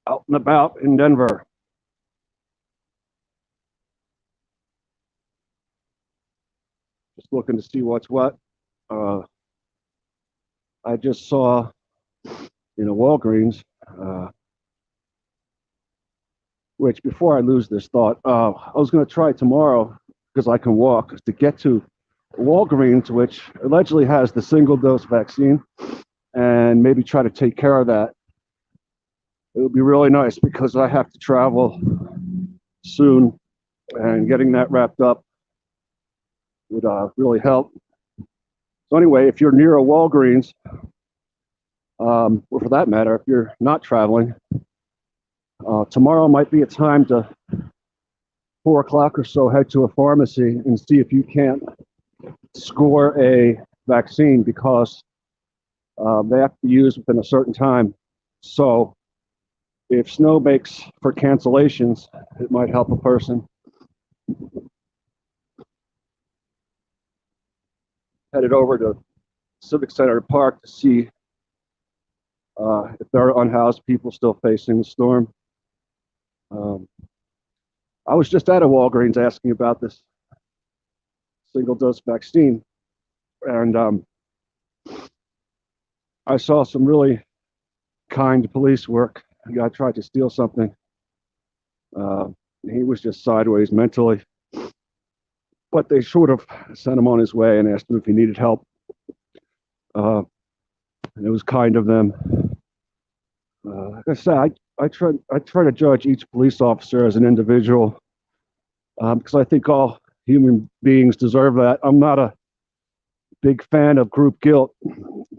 Out and about in Denver. Just looking to see what's what. Uh, I just saw Walgreens, which before I lose this thought, I was going to try tomorrow because I can walk to get to Walgreens, which allegedly has the single dose vaccine, and maybe try to take care of that. It would be really nice because I have to travel soon, and getting that wrapped up would really help. So anyway, if you're near a Walgreens, or for that matter, if you're not traveling, tomorrow might be a time to 4 o'clock or so head to a pharmacy and see if you can't score a vaccine because they have to be used within a certain time. So if snow makes for cancellations, it might help a person. Headed over to Civic Center Park to see if there are unhoused people still facing the storm. I was just at a Walgreens asking about this single dose vaccine, and I saw some really kind police work. A guy tried to steal something. He was just sideways mentally, but they sort of sent him on his way and asked him if he needed help. And it was kind of them. Like I said, I try to judge each police officer as an individual because I think all human beings deserve that. I'm not a big fan of group guilt.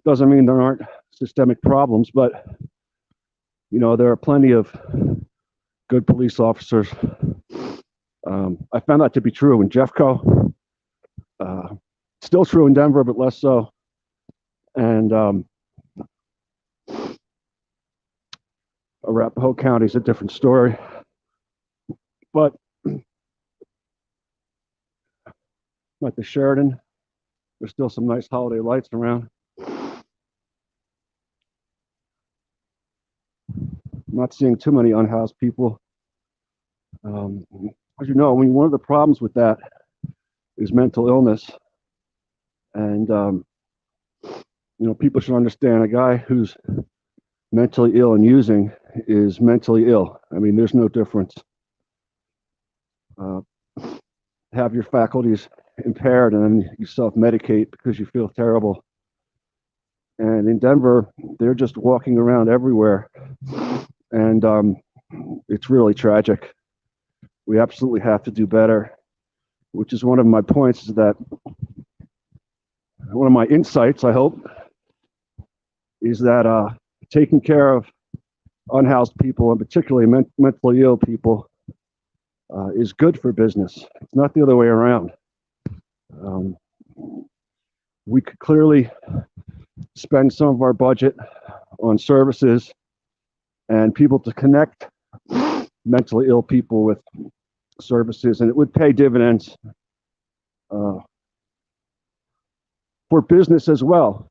Doesn't mean there aren't systemic problems, but there are plenty of good police officers. I found that to be true in Jeffco. Still true in Denver, but less so. And Arapahoe County is a different story. But like the Sheridan, there's still some nice holiday lights around. I'm not seeing too many unhoused people. As you know, one of the problems with that is mental illness. And, people should understand a guy who's mentally ill and using is mentally ill. I mean, there's no difference. Have your faculties impaired and then you self-medicate because you feel terrible. And in Denver, they're just walking around everywhere. And it's really tragic. We absolutely have to do better, which is one of my points, is that one of my insights, I hope, is that taking care of unhoused people, and particularly mentally ill people, is good for business. It's not the other way around. We could clearly spend some of our budget on services and people to connect mentally ill people with services, and it would pay dividends for business as well.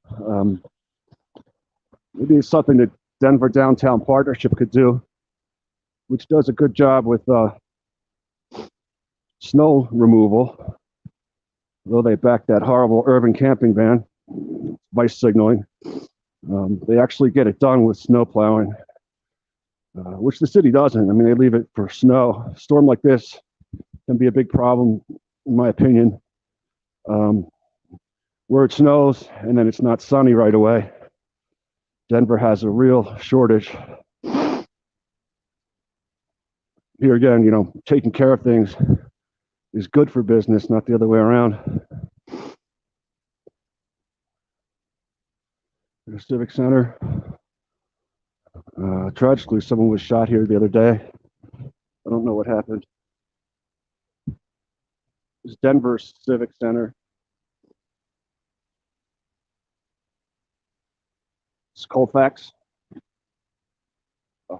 Maybe it's something that Denver Downtown Partnership could do, which does a good job with snow removal, though they back that horrible urban camping ban, vice signaling. They actually get it done with snow plowing, which the city doesn't. I mean, they leave it for snow. A storm like this can be a big problem, in my opinion, where it snows and then it's not sunny right away. Denver has a real shortage. Here again, taking care of things is good for business, not the other way around. The Civic Center. Tragically, someone was shot here the other day. I don't know what happened. It's Denver Civic Center. It's Colfax.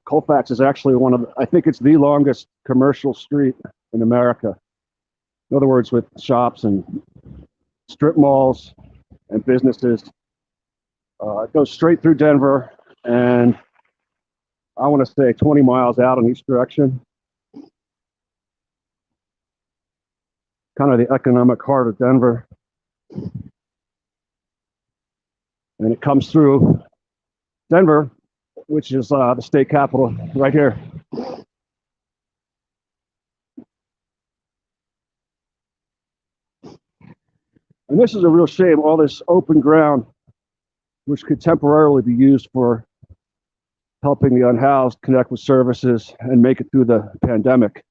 Colfax is actually I think it's the longest commercial street in America. In other words, with shops and strip malls and businesses. It goes straight through Denver, and I want to say 20 miles out in each direction. Kind of the economic heart of Denver. And it comes through Denver, which is the state capital right here. And this is a real shame, all this open ground, which could temporarily be used for helping the unhoused connect with services and make it through the pandemic.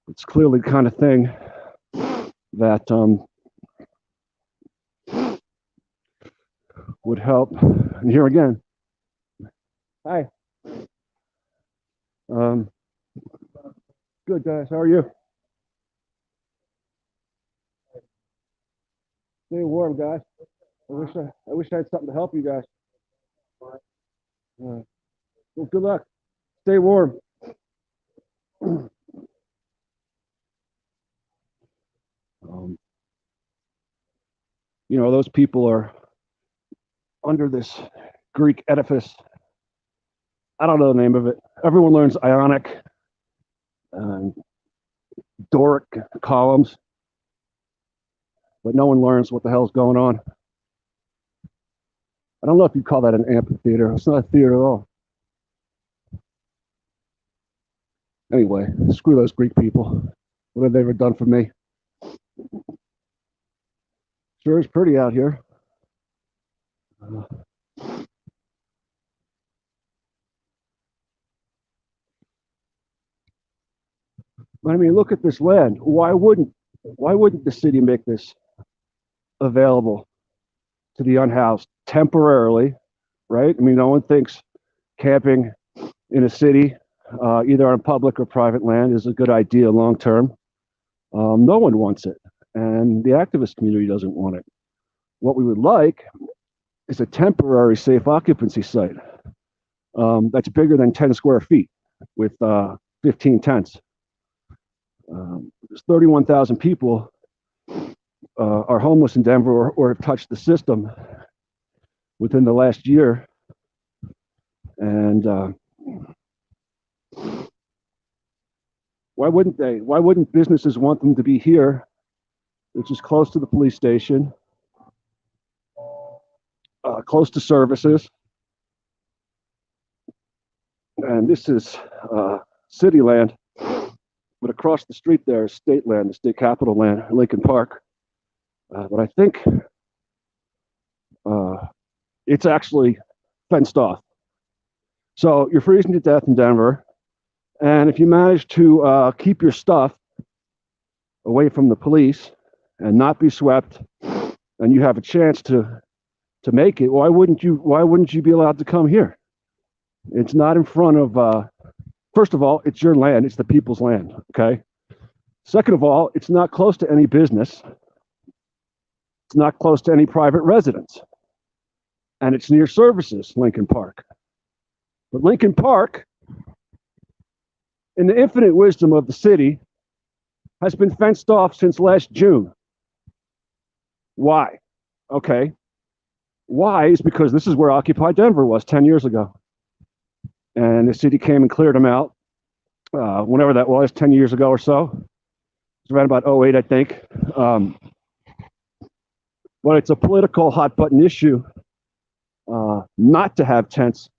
It's clearly the kind of thing that would help. And here again, hi. Good, guys. How are you? Stay warm, guys. I wish I had something to help you guys. Well, good luck. Stay warm. Those people are under this Greek edifice. I don't know the name of it. Everyone learns Ionic and Doric columns, but no one learns what the hell's going on. I don't know if you'd call that an amphitheater. It's not a theater at all. Anyway, screw those Greek people. What have they ever done for me? Sure is pretty out here. But I mean, look at this land. Why wouldn't the city make this available to the unhoused temporarily, right? I mean, no one thinks camping in a city, either on public or private land, is a good idea long term. No one wants it, and the activist community doesn't want it. What we would like is a temporary safe occupancy site that's bigger than 10 square feet with 15 tents. There's 31,000 people are homeless in Denver or have touched the system within the last year. And why wouldn't they? Why wouldn't businesses want them to be here, which is close to the police station, close to services? And this is city land, but across the street there is state land, the state capitol land, Lincoln Park. But I think it's actually fenced off. So you're freezing to death in Denver. And if you manage to keep your stuff away from the police and not be swept, and you have a chance to make it, why wouldn't you be allowed to come here? It's not in front of, first of all, it's your land, it's the people's land, okay? Second of all, it's not close to any business. It's not close to any private residence. And it's near services, Lincoln Park. But Lincoln Park, in the infinite wisdom of the city, has been fenced off since last June. Why? Okay. Why is because this is where Occupy Denver was 10 years ago. And the city came and cleared them out, whenever that was, 10 years ago or so. It's around about 08, I think. But it's a political hot button issue not to have tents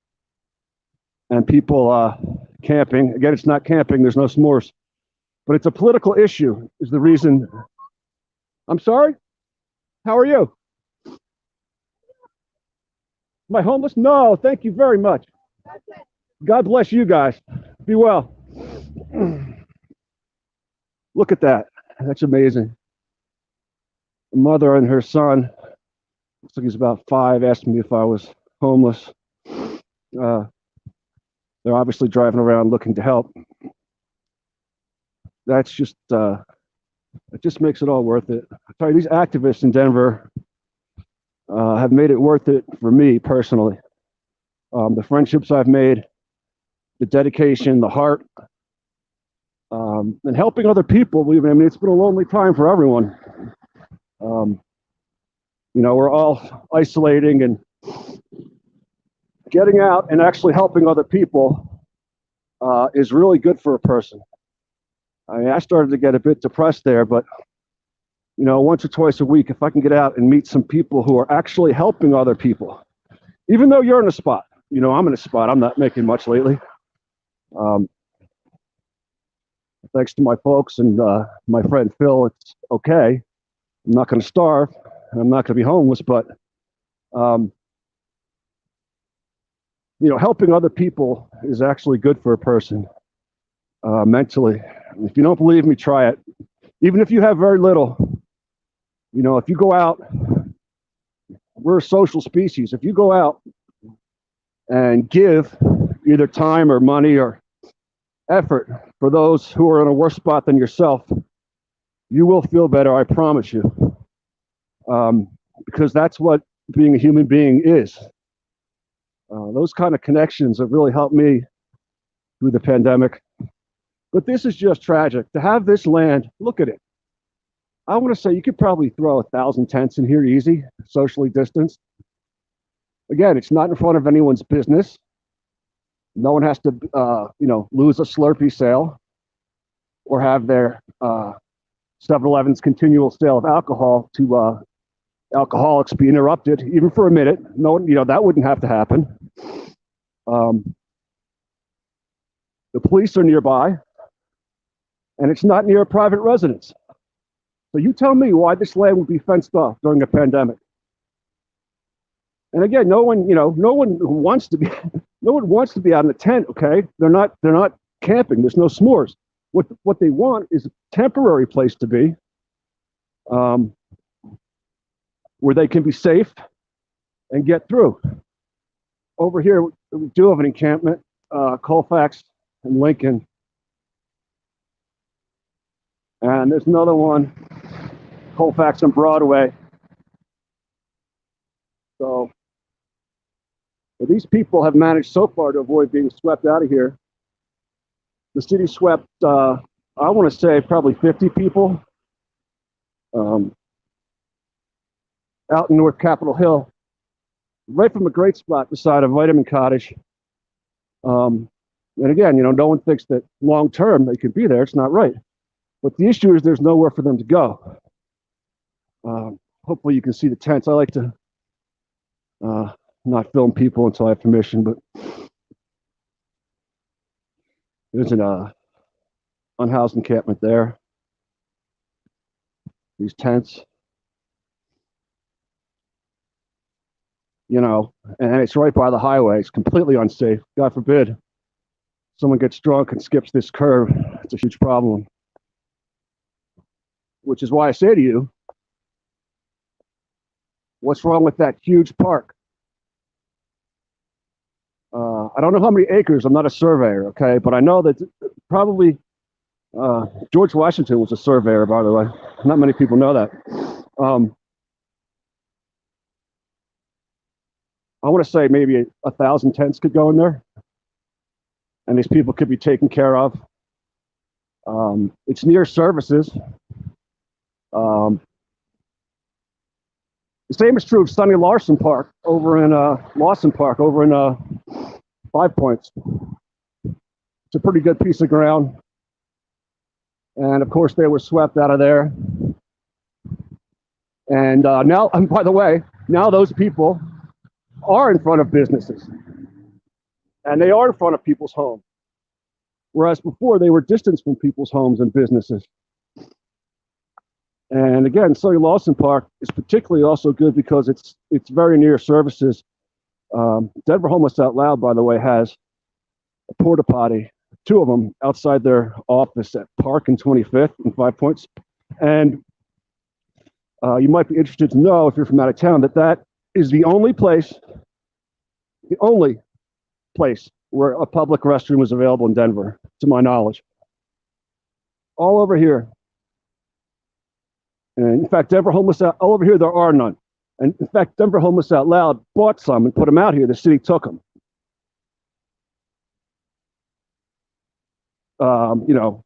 and people camping. Again, it's not camping, there's no s'mores. But it's a political issue, is the reason. I'm sorry? How are you? Am I homeless? No, thank you very much. God bless you guys. Be well. Look at that. That's amazing. A mother and her son, looks like he's about 5, asked me if I was homeless. They're obviously driving around looking to help. That's just, it just makes it all worth it. I tell you, these activists in Denver have made it worth it for me personally. The friendships I've made, the dedication, the heart, and helping other people. I mean, it's been a lonely time for everyone. We're all isolating and getting out and actually helping other people is really good for a person. I mean, I started to get a bit depressed there, but you know, once or twice a week, if I can get out and meet some people who are actually helping other people, even though you're in a spot, you know, I'm in a spot, I'm not making much lately. Thanks to my folks and my friend Phil, it's okay. I'm not going to starve. I'm not going to be homeless, but you know, helping other people is actually good for a person mentally. If you don't believe me, try it. Even if you have very little, you know, if you go out, we're a social species. If you go out and give either time or money or effort for those who are in a worse spot than yourself, you will feel better, I promise you. Because that's what being a human being is. Those kind of connections have really helped me through the pandemic. But this is just tragic. To have this land, look at it. I want to say you could probably throw 1,000 tents in here easy, socially distanced. Again, it's not in front of anyone's business. No one has to, you know, lose a Slurpee sale or have their 7-Eleven's continual sale of alcohol to alcoholics be interrupted, even for a minute. No, you know, that wouldn't have to happen. The police are nearby, and it's not near a private residence. So you tell me why this land would be fenced off during a pandemic. And again, no one wants to be out in a tent, okay? They're not camping. There's no s'mores. What they want is a temporary place to be, where they can be safe and get through. Over here, we do have an encampment, Colfax and Lincoln. And there's another one, Colfax and Broadway. So these people have managed so far to avoid being swept out of here. The city swept, I want to say, probably 50 people out in North Capitol Hill, right from a great spot beside a vitamin cottage. And again, you know, no one thinks that long term they could be there. It's not right. But the issue is there's nowhere for them to go. Hopefully you can see the tents. I like to not film people until I have permission, but there's an unhoused encampment there. These tents, you know, and it's right by the highway. It's completely unsafe. God forbid someone gets drunk and skips this curve. It's a huge problem. Which is why I say to you, what's wrong with that huge park? I don't know how many acres. I'm not a surveyor, okay? But I know that probably George Washington was a surveyor, by the way. Not many people know that. I want to say maybe 1,000 tents could go in there, and these people could be taken care of. It's near services. The same is true of Sonny Larson Park over in Lawson Park over in 5 Points. It's a pretty good piece of ground, and of course they were swept out of there. And now, and by the way, now those people are in front of businesses, and they are in front of people's homes, whereas before they were distanced from people's homes and businesses. And again, Sonny Lawson Park is particularly also good because it's very near services. Denver Homeless Out Loud, by the way, has a porta potty, 2 of them outside their office at Park and 25th and 5 Points. And you might be interested to know, if you're from out of town, that is the only place where a public restroom is available in Denver, to my knowledge. All over here. And in fact, Denver Homeless Out, all over here, there are none. And in fact, Denver Homeless Out Loud bought some and put them out here. The city took them. You know,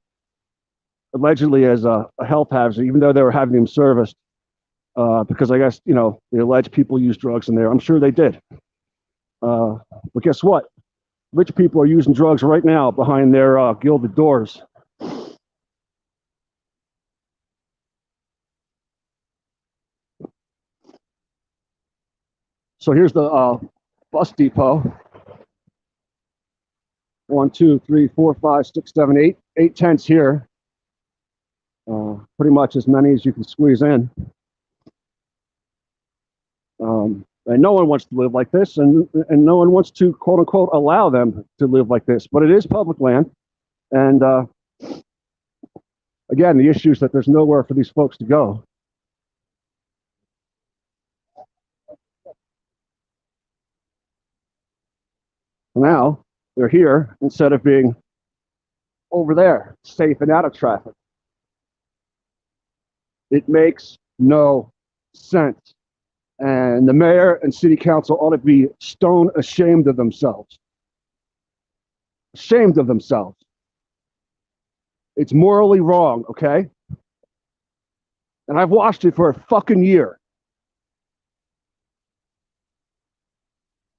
allegedly as a health hazard, even though they were having them serviced, because I guess, you know, they alleged people used drugs in there. I'm sure they did. But guess what? Rich people are using drugs right now behind their gilded doors. So here's the bus depot. 1, 2, 3, 4, 5, 6, 7, 8. 8 tents here. Pretty much as many as you can squeeze in. And no one wants to live like this, and no one wants to, quote unquote, allow them to live like this. But it is public land. And again, the issue is that there's nowhere for these folks to go. Now they're here instead of being over there, safe and out of traffic. It makes no sense. And the mayor and city council ought to be stone ashamed of themselves. Ashamed of themselves. It's morally wrong, okay? And I've watched it for a fucking year.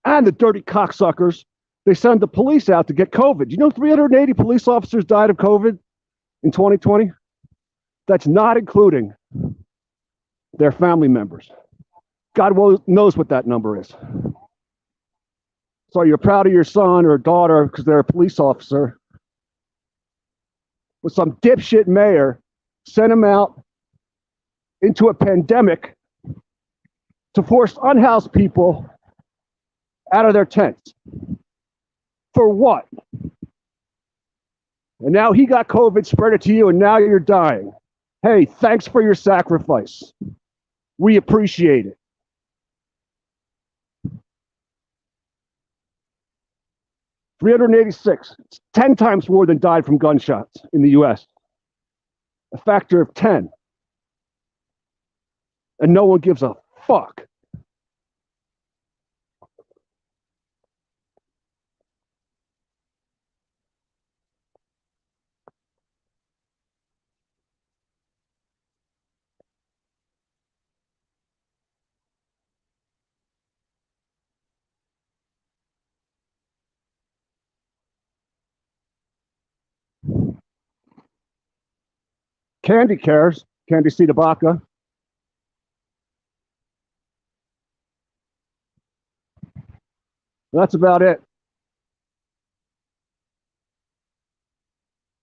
And the dirty cocksuckers, they send the police out to get COVID. You know, 380 police officers died of COVID in 2020? That's not including their family members. God knows what that number is. So you're proud of your son or daughter because they're a police officer. But some dipshit mayor sent him out into a pandemic to force unhoused people out of their tents. For what? And now he got COVID, spread it to you, and now you're dying. Hey, thanks for your sacrifice. We appreciate it. $386. It's 10 times more than died from gunshots in the US. A factor of 10. And no one gives a fuck. Candy cares. Candy C. Tabaka. That's about it.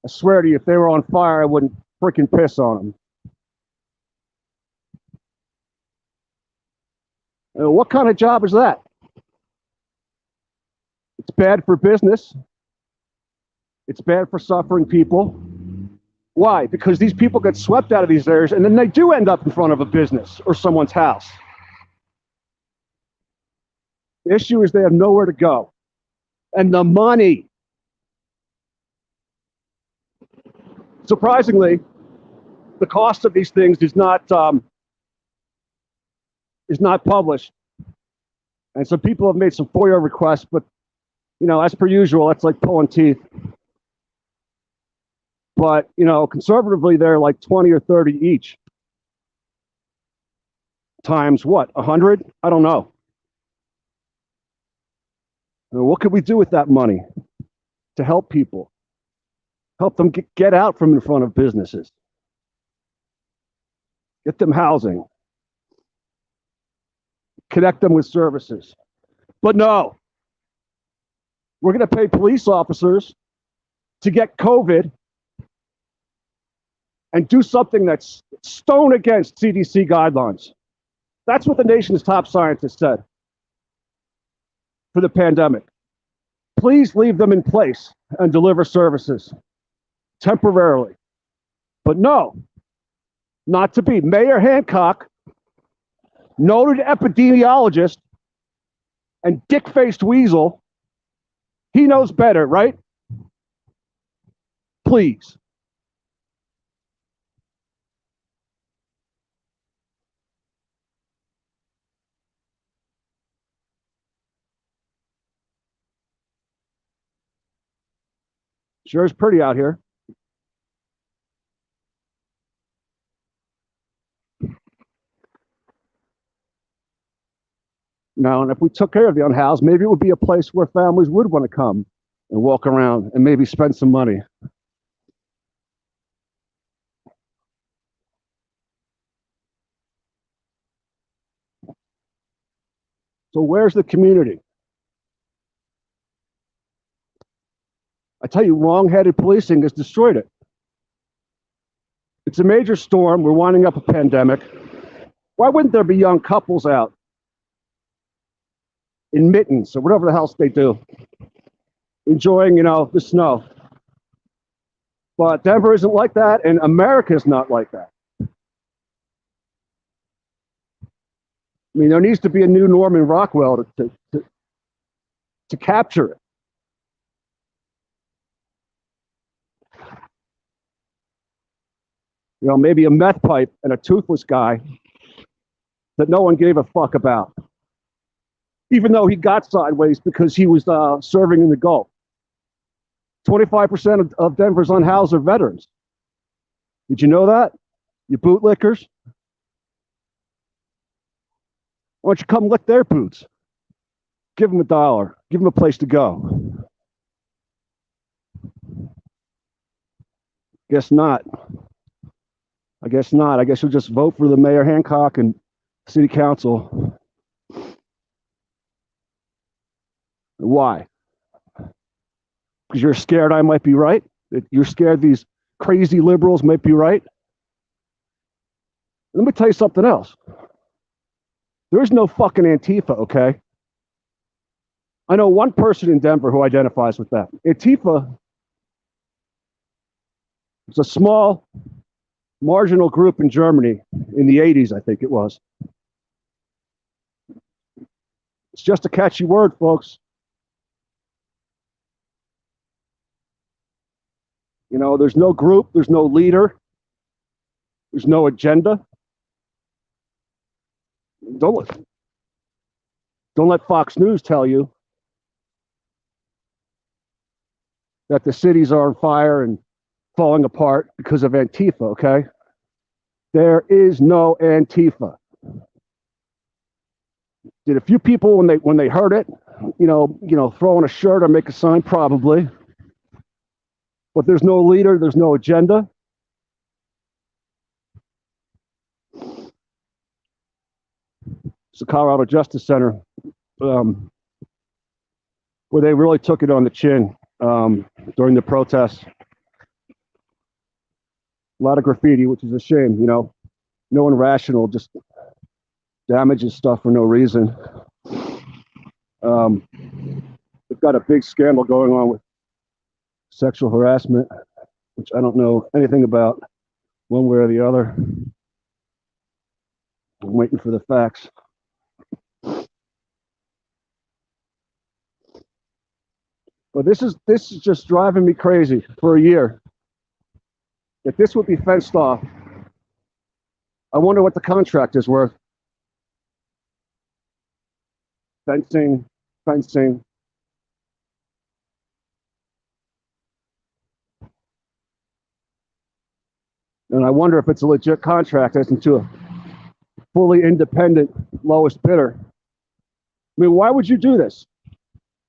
I swear to you, if they were on fire, I wouldn't freaking piss on them. What kind of job is that? It's bad for business. It's bad for suffering people. Why? Because these people get swept out of these areas and then they do end up in front of a business or someone's house. The issue is they have nowhere to go. And the money. Surprisingly, the cost of these things is not published. And some people have made some FOIA requests, but you know, as per usual, that's like pulling teeth. But you know, conservatively, they're like 20 or 30 each. Times what? 100? I don't know. What could we do with that money to help people? Help them get out from in front of businesses. Get them housing. Connect them with services. But no, we're going to pay police officers to get COVID and do something that's stone against CDC guidelines. That's what the nation's top scientists said for the pandemic. Please leave them in place and deliver services temporarily. But no, not to be. Mayor Hancock, noted epidemiologist and dick-faced weasel, he knows better, right? Please. Sure is pretty out here. Now, and if we took care of the unhoused, maybe it would be a place where families would want to come and walk around and maybe spend some money. So where's the community? I tell you, wrong-headed policing has destroyed it. It's a major storm. We're winding up a pandemic. Why wouldn't there be young couples out in mittens or whatever the hell they do, enjoying, the snow? But Denver isn't like that, and America is not like that. I mean, there needs to be a new Norman Rockwell to capture it. Maybe a meth pipe and a toothless guy that no one gave a fuck about, even though he got sideways because he was serving in the Gulf. 25% of Denver's unhoused are veterans. Did you know that? You bootlickers? Why don't you come lick their boots? Give them $1. Give them a place to go. Guess not. I guess not. I guess you'll just vote for the Mayor Hancock and City Council. Why? Because you're scared I might be right? You're scared these crazy liberals might be right? Let me tell you something else. There is no fucking Antifa, okay? I know one person in Denver who identifies with that. Antifa is a small, marginal group in Germany in the 80s, I think it was. It's just a catchy word, folks. There's no group, there's no leader, there's no agenda. Don't let Fox News tell you that the cities are on fire and falling apart because of Antifa, okay? There is no Antifa. Did a few people when they heard it, throw on a shirt or make a sign? Probably. But there's no leader, there's no agenda. It's the Colorado Justice Center, where they really took it on the chin during the protests. A lot of graffiti, which is a shame, No one rational just damages stuff for no reason. They've got a big scandal going on with sexual harassment, which I don't know anything about one way or the other. I'm waiting for the facts. But this is just driving me crazy for a year. If this would be fenced off, I wonder what the contract is worth. Fencing. And I wonder if it's a legit contract as into a fully independent lowest bidder. I mean, why would you do this?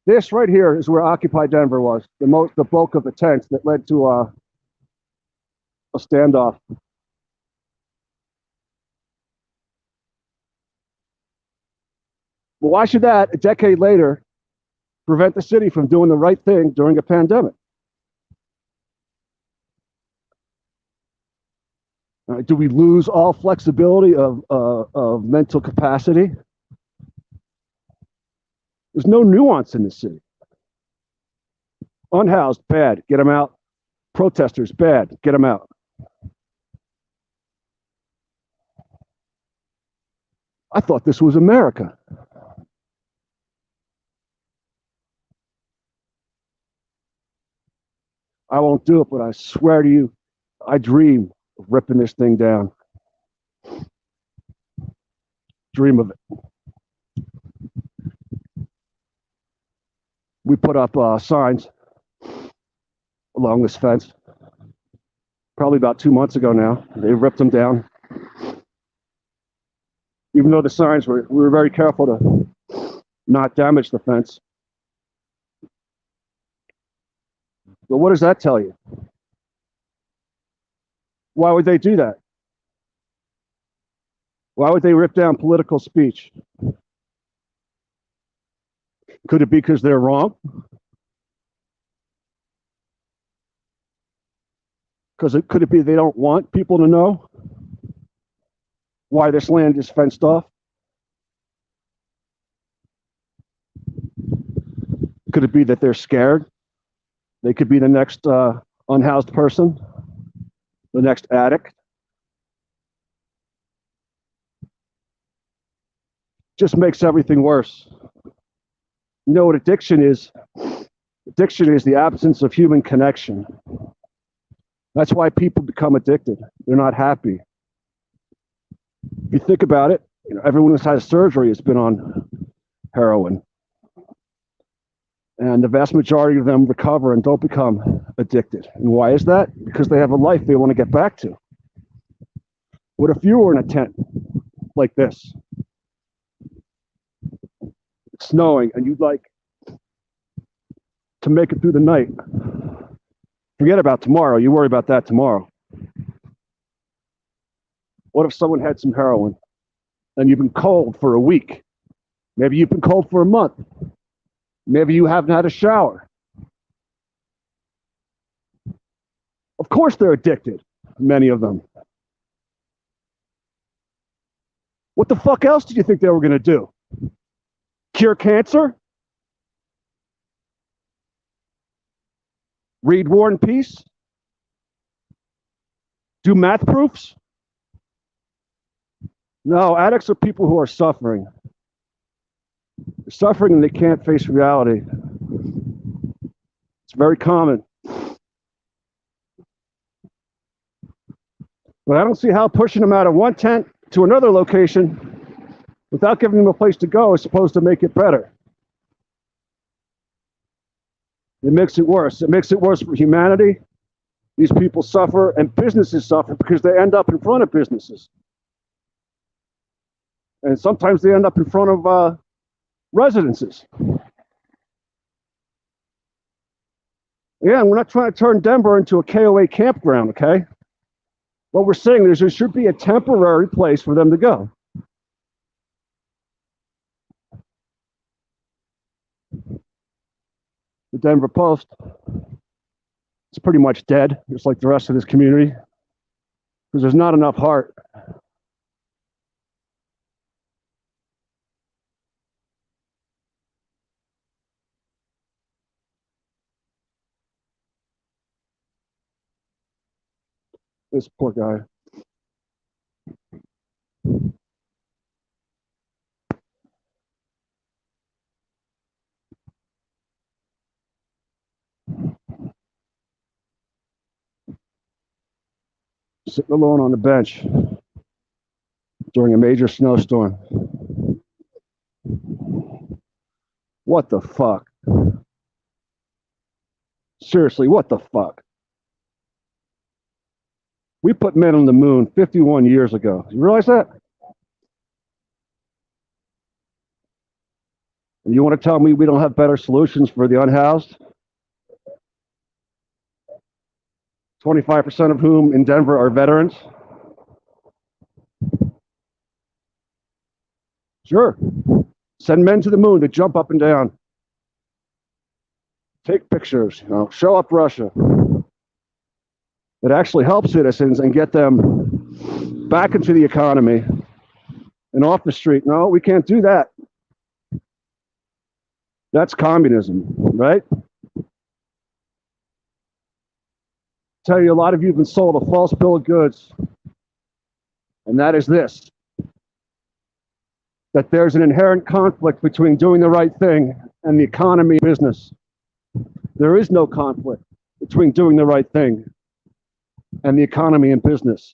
This right here is where Occupy Denver was, the bulk of the tents that led to a standoff. Well, why should that, a decade later, prevent the city from doing the right thing during a pandemic? Do we lose all flexibility of mental capacity? There's no nuance in the city. Unhoused, bad, get them out. Protesters, bad, get them out. I thought this was America. I won't do it, but I swear to you, I dream of ripping this thing down. Dream of it. We put up signs along this fence probably about 2 months ago now. They ripped them down. Even though the signs we were very careful to not damage the fence. But what does that tell you? Why would they do that? Why would they rip down political speech? Could it be because they're wrong? Could it be they don't want people to know why this land is fenced off? Could it be that they're scared? They could be the next unhoused person, the next addict. Just makes everything worse. You know what addiction is? Addiction is the absence of human connection. That's why people become addicted. They're not happy. If you think about it, everyone who's had surgery has been on heroin. And the vast majority of them recover and don't become addicted. And why is that? Because they have a life they want to get back to. What if you were in a tent like this? It's snowing and you'd like to make it through the night. Forget about tomorrow. You worry about that tomorrow. What if someone had some heroin and you've been cold for a week? Maybe you've been cold for a month. Maybe you haven't had a shower. Of course they're addicted, many of them. What the fuck else did you think they were going to do? Cure cancer? Read War and Peace? Do math proofs? No, addicts are people who are suffering. They're suffering and they can't face reality. It's very common. But I don't see how pushing them out of one tent to another location without giving them a place to go is supposed to make it better. It makes it worse. It makes it worse for humanity. These people suffer and businesses suffer because they end up in front of businesses. And sometimes they end up in front of residences. Yeah, we're not trying to turn Denver into a KOA campground, okay? What we're saying is there should be a temporary place for them to go. The Denver Post, it's pretty much dead, just like the rest of this community, because there's not enough heart. This poor guy. Sitting alone on the bench during a major snowstorm. What the fuck? Seriously, what the fuck? We put men on the moon 51 years ago. You realize that? And you want to tell me we don't have better solutions for the unhoused? 25% of whom in Denver are veterans? Sure. Send men to the moon to jump up and down. Take pictures, show up Russia. It actually helps citizens and get them back into the economy and off the street. No, we can't do that. That's communism, right? Tell you, a lot of you have been sold a false bill of goods. And that is this: that there's an inherent conflict between doing the right thing and the economy and business. There is no conflict between doing the right thing and the economy and business.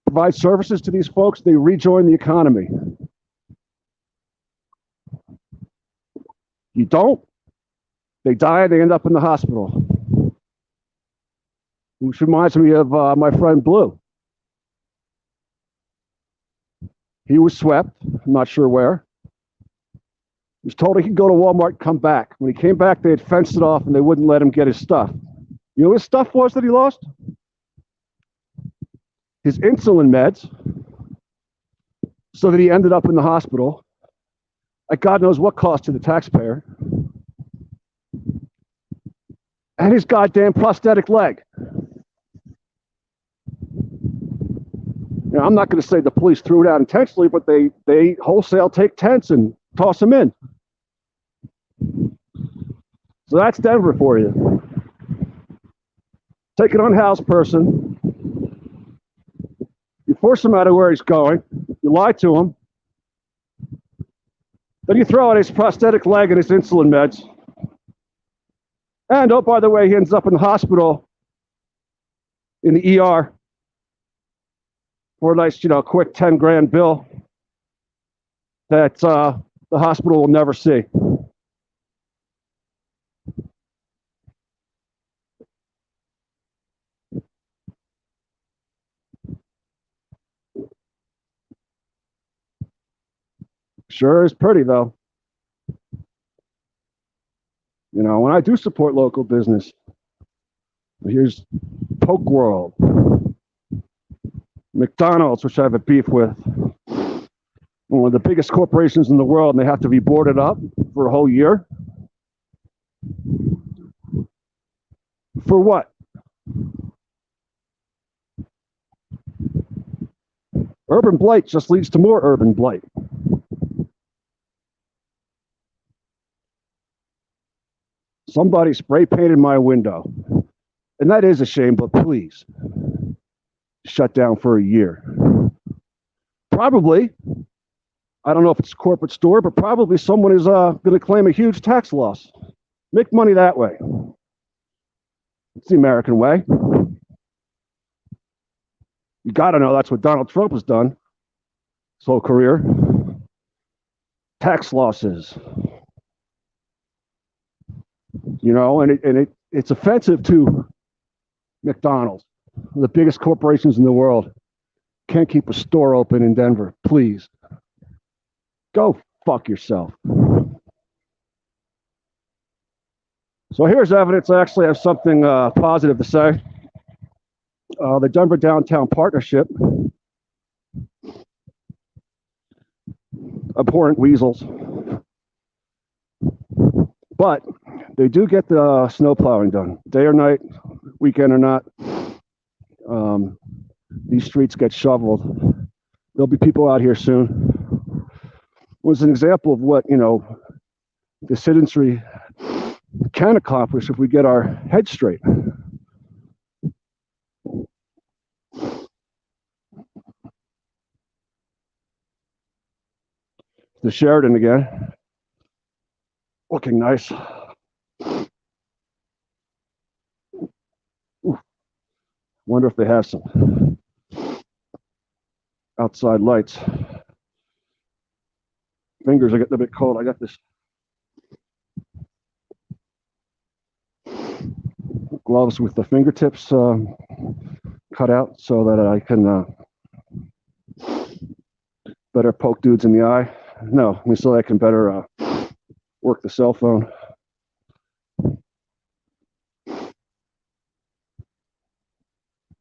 Provide services to these folks, they rejoin the economy. You don't, they die, they end up in the hospital. Which reminds me of my friend Blue. He was swept, I'm not sure where. He was told he could go to Walmart and come back. When he came back, they had fenced it off and they wouldn't let him get his stuff. You know what his stuff was that he lost? His insulin meds, so that he ended up in the hospital at God knows what cost to the taxpayer, and his goddamn prosthetic leg. Now, I'm not going to say the police threw it out intentionally, but they wholesale take tents and toss them in. So that's Denver for you. Take an unhoused person, you force him out of where he's going, you lie to him, then you throw out his prosthetic leg and his insulin meds. And, oh, by the way, he ends up in the hospital in the ER for a nice, quick 10 grand bill that the hospital will never see. Sure is pretty, though. When I do support local business, here's Poke World, McDonald's, which I have a beef with, one of the biggest corporations in the world, and they have to be boarded up for a whole year. For what? Urban blight just leads to more urban blight. Somebody spray painted my window. And that is a shame, but please, shut down for a year. Probably, I don't know if it's a corporate store, but probably someone is going to claim a huge tax loss. Make money that way. It's the American way. You got to know that's what Donald Trump has done his whole career. Tax losses. And it's offensive to McDonald's, the biggest corporations in the world. Can't keep a store open in Denver, please. Go fuck yourself. So here's evidence I actually have something positive to say. The Denver Downtown Partnership, abhorrent weasels, but they do get the snow plowing done, day or night, weekend or not. These streets get shoveled. There'll be people out here soon. It was an example of what, the citizenry can accomplish if we get our heads straight. The Sheridan again. Looking nice. Ooh. Wonder if they have some outside lights. Fingers are getting a bit cold. I got this gloves with the fingertips cut out so that I can better poke dudes in the eye. No, so I can better work the cell phone.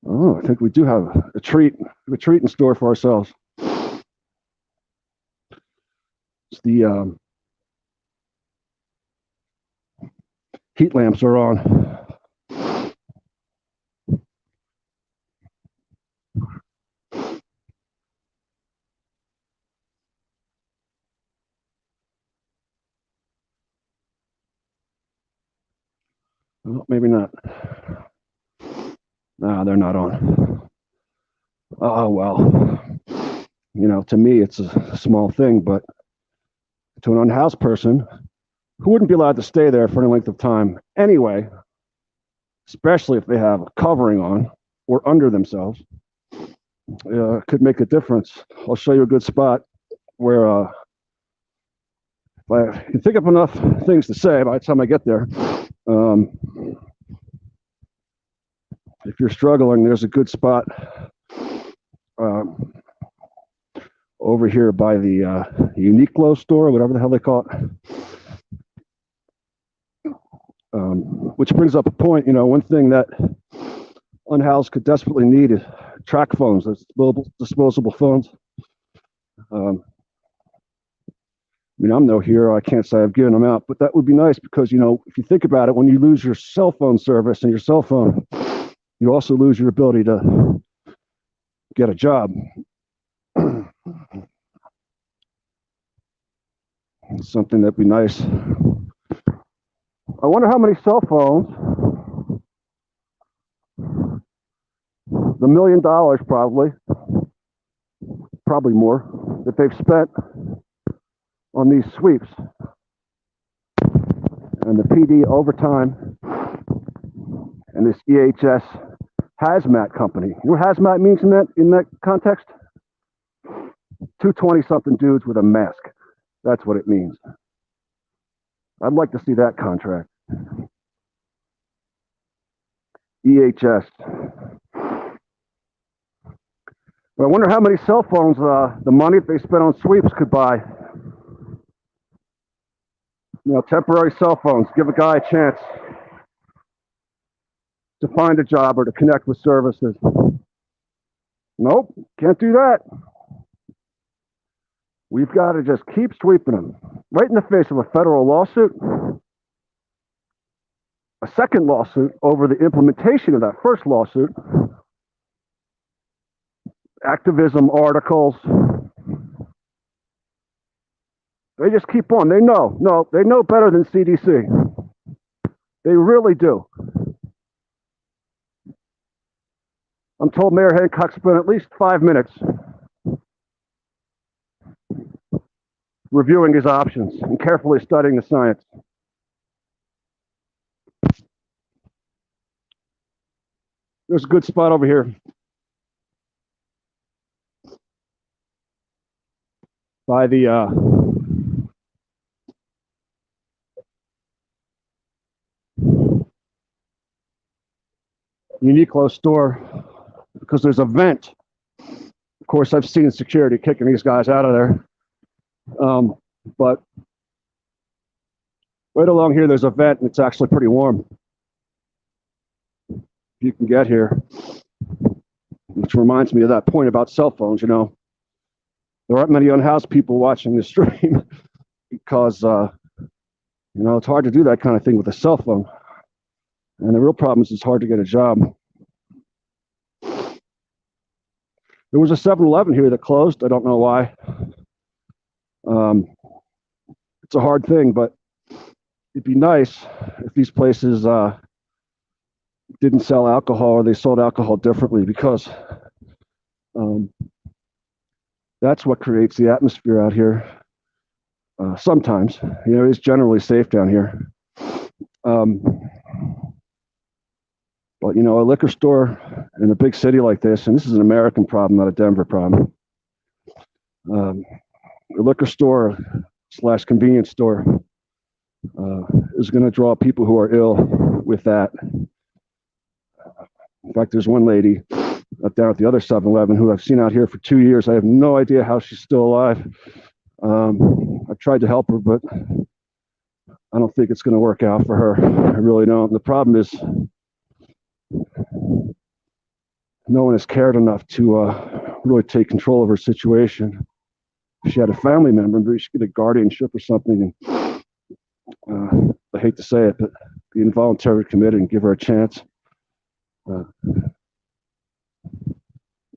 Oh, I think we do have a treat in store for ourselves. It's the heat lamps are on. Well, maybe not. No, they're not on. Oh, well. To me, it's a small thing, but to an unhoused person who wouldn't be allowed to stay there for any length of time anyway, especially if they have a covering on or under themselves, could make a difference. I'll show you a good spot where if I can think of enough things to say by the time I get there. If you're struggling, there's a good spot over here by the Uniqlo store, whatever the hell they call it. Which brings up a point, one thing that unhoused could desperately need is track phones, those disposable phones. I'm no hero. I can't say I've given them out, but that would be nice because, if you think about it, when you lose your cell phone service and your cell phone, you also lose your ability to get a job. Something that'd be nice. I wonder how many cell phones, $1 million probably more, that they've spent on these sweeps and the PD overtime and this EHS hazmat company. You know what hazmat means in that context? 220-something dudes with a mask. That's what it means. I'd like to see that contract. EHS. But I wonder how many cell phones the money that they spent on sweeps could buy. Temporary cell phones. Give a guy a chance to find a job or to connect with services. Nope, can't do that. We've got to just keep sweeping them. Right in the face of a federal lawsuit, a second lawsuit over the implementation of that first lawsuit, activism articles. They just keep on. They know. No, they know better than CDC. They really do. I'm told Mayor Hancock spent at least 5 minutes reviewing his options and carefully studying the science. There's a good spot over here by the Uniqlo store because there's a vent. Of course, I've seen security kicking these guys out of there. But right along here, there's a vent, and it's actually pretty warm. If you can get here, which reminds me of that point about cell phones. There aren't many unhoused people watching this stream because, it's hard to do that kind of thing with a cell phone. And the real problem is it's hard to get a job. There was a 7-Eleven here that closed. I don't know why. It's a hard thing, but it'd be nice if these places didn't sell alcohol or they sold alcohol differently because that's what creates the atmosphere out here. Sometimes, it's generally safe down here. But, a liquor store in a big city like this, and this is an American problem, not a Denver problem. A liquor store / convenience store is going to draw people who are ill with that. In fact, there's one lady down at the other 7-Eleven who I've seen out here for 2 years. I have no idea how she's still alive. I've tried to help her, but I don't think it's going to work out for her. I really don't. The problem is no one has cared enough to really take control of her situation. If she had a family member, maybe she could get a guardianship or something. And I hate to say it, but be involuntarily committed and give her a chance.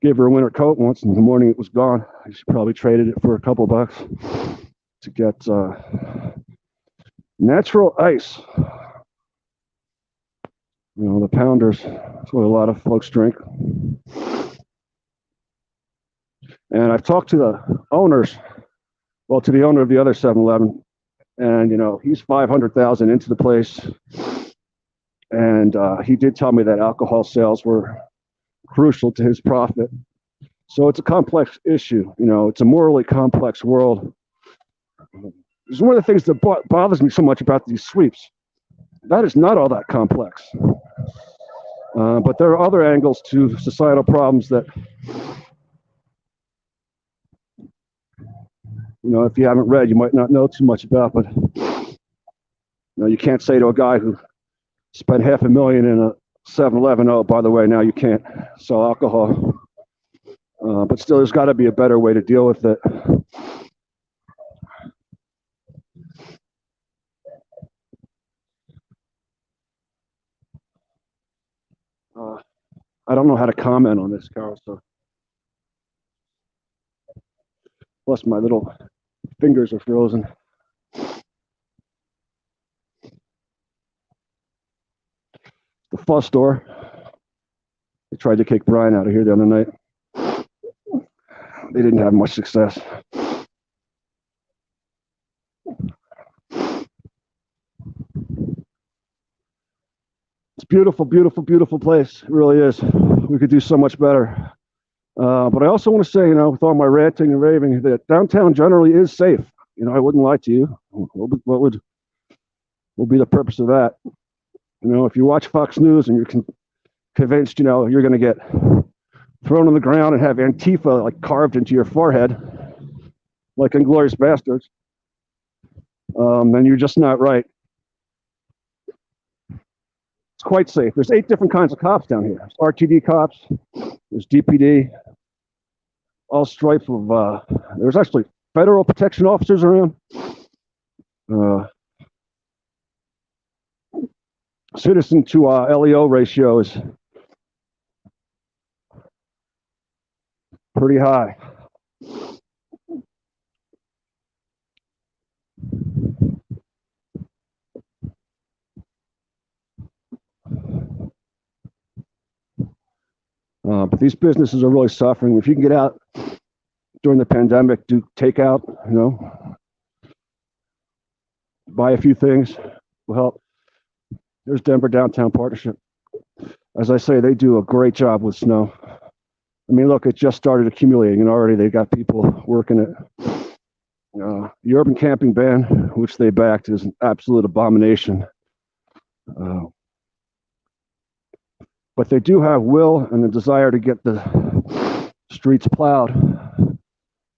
Gave her a winter coat once. In the morning, it was gone. She probably traded it for a couple bucks to get natural ice. The Pounders. That's what a lot of folks drink. And I've talked to the owners, to the owner of the other 7-Eleven, and, he's 500,000 into the place. And he did tell me that alcohol sales were crucial to his profit. So it's a complex issue. It's a morally complex world. It's one of the things that bothers me so much about these sweeps. That is not all that complex. But there are other angles to societal problems that if you haven't read, you might not know too much about, but you can't say to a guy who spent $500,000 in a 7-Eleven, oh, by the way, now you can't sell alcohol. But still, there's got to be a better way to deal with it. I don't know how to comment on this, Carl, so. Plus, my little fingers are frozen. The Fuss store. They tried to kick Brian out of here the other night. They didn't have much success. It's beautiful, beautiful, beautiful place. It really is. We could do so much better. But I also want to say, with all my ranting and raving, that downtown generally is safe. I wouldn't lie to you. What would be the purpose of that? If you watch Fox News and you're convinced, you're going to get thrown on the ground and have Antifa like carved into your forehead, like Inglourious Bastards, then you're just not right. It's quite safe. There's 8 different kinds of cops down here. There's RTD cops, there's DPD, all stripe of, there's actually federal protection officers around. Citizen to LEO ratio is pretty high. But these businesses are really suffering. If you can get out during the pandemic, do takeout, buy a few things, will help. There's Denver Downtown Partnership. As I say, they do a great job with snow. I mean, look, it just started accumulating, and already they got people working it. The urban camping ban, which they backed, is an absolute abomination. But they do have will and the desire to get the streets plowed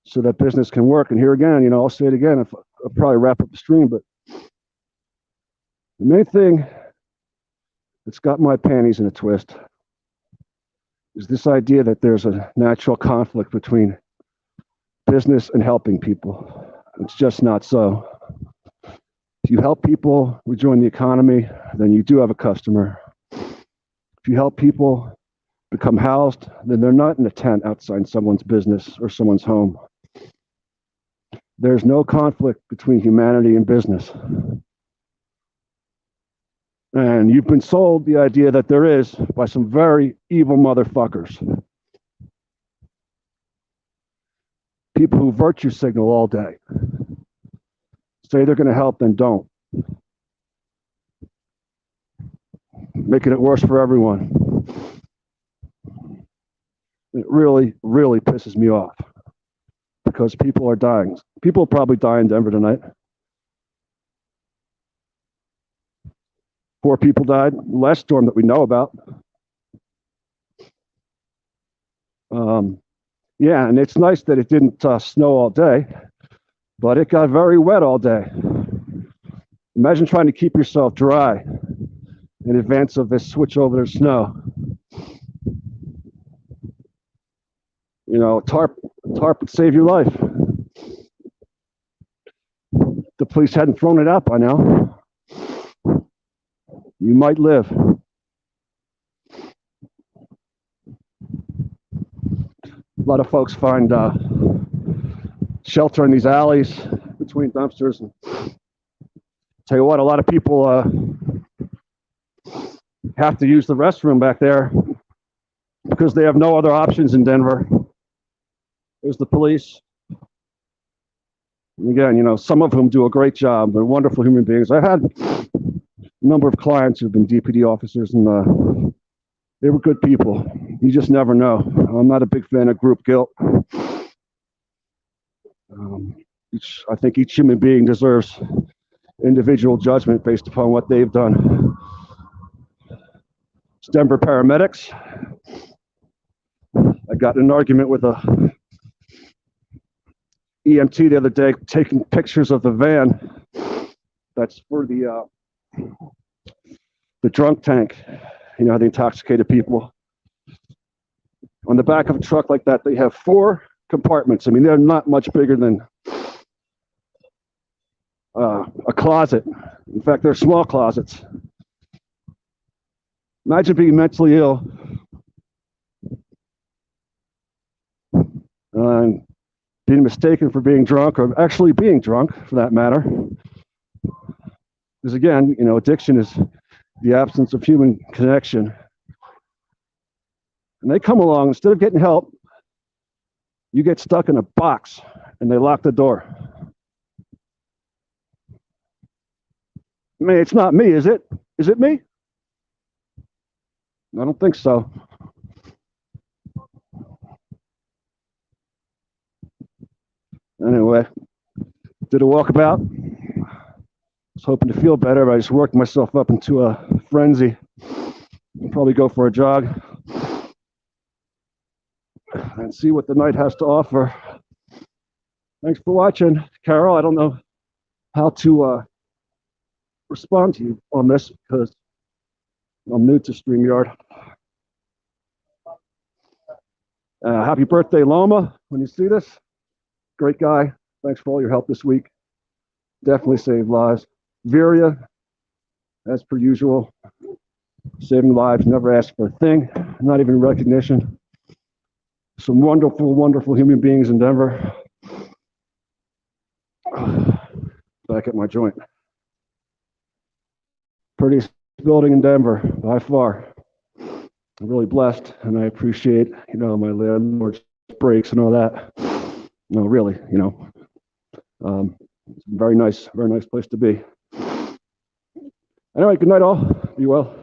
so that business can work. And here again, I'll say it again, I'll probably wrap up the stream, but the main thing that's got my panties in a twist is this idea that there's a natural conflict between business and helping people. It's just not so. If you help people rejoin the economy, then you do have a customer. If you help people become housed, then they're not in a tent outside someone's business or someone's home. There's no conflict between humanity and business. And you've been sold the idea that there is by some very evil motherfuckers. People who virtue signal all day. Say they're going to help, then don't. Making it worse for everyone. It really, really pisses me off because people are dying. People will probably die in Denver tonight. 4 people died, last storm that we know about. Yeah, and it's nice that it didn't snow all day, but it got very wet all day. Imagine trying to keep yourself dry in advance of this switch over to snow. A tarp would save your life. The police hadn't thrown it out by now. You might live. A lot of folks find shelter in these alleys between dumpsters. And tell you what, a lot of people have to use the restroom back there because they have no other options in Denver. There's the police. And again, some of whom do a great job. They're wonderful human beings. I've had a number of clients who've been DPD officers, and they were good people. You just never know. I'm not a big fan of group guilt. I think each human being deserves individual judgment based upon what they've done. It's Denver paramedics. I got in an argument with a EMT the other day taking pictures of the van that's for the drunk tank. You know, the intoxicated people. On the back of a truck like that, they have 4 compartments. I mean, they're not much bigger than a closet. In fact, they're small closets. Imagine being mentally ill and being mistaken for being drunk, or actually being drunk, for that matter. Because again, you know, addiction is the absence of human connection. And they come along, instead of getting help, you get stuck in a box and they lock the door. I mean, it's not me, is it? Is it me? I don't think so. Anyway, did a walkabout. Was hoping to feel better, but I just worked myself up into a frenzy. I'll probably go for a jog and see what the night has to offer. Thanks for watching, Carol. I don't know how to respond to you on this because I'm new to StreamYard. Happy birthday, Loma, when you see this. Great guy. Thanks for all your help this week. Definitely saved lives. Viria, as per usual, saving lives, never asked for a thing, not even recognition. Some wonderful, wonderful human beings in Denver. Back at my joint. Prettiest building in Denver, by far. I'm really blessed, and I appreciate, you know, my landlord's breaks and all that. No, really, you know, very nice place to be. Anyway, good night all. Be well.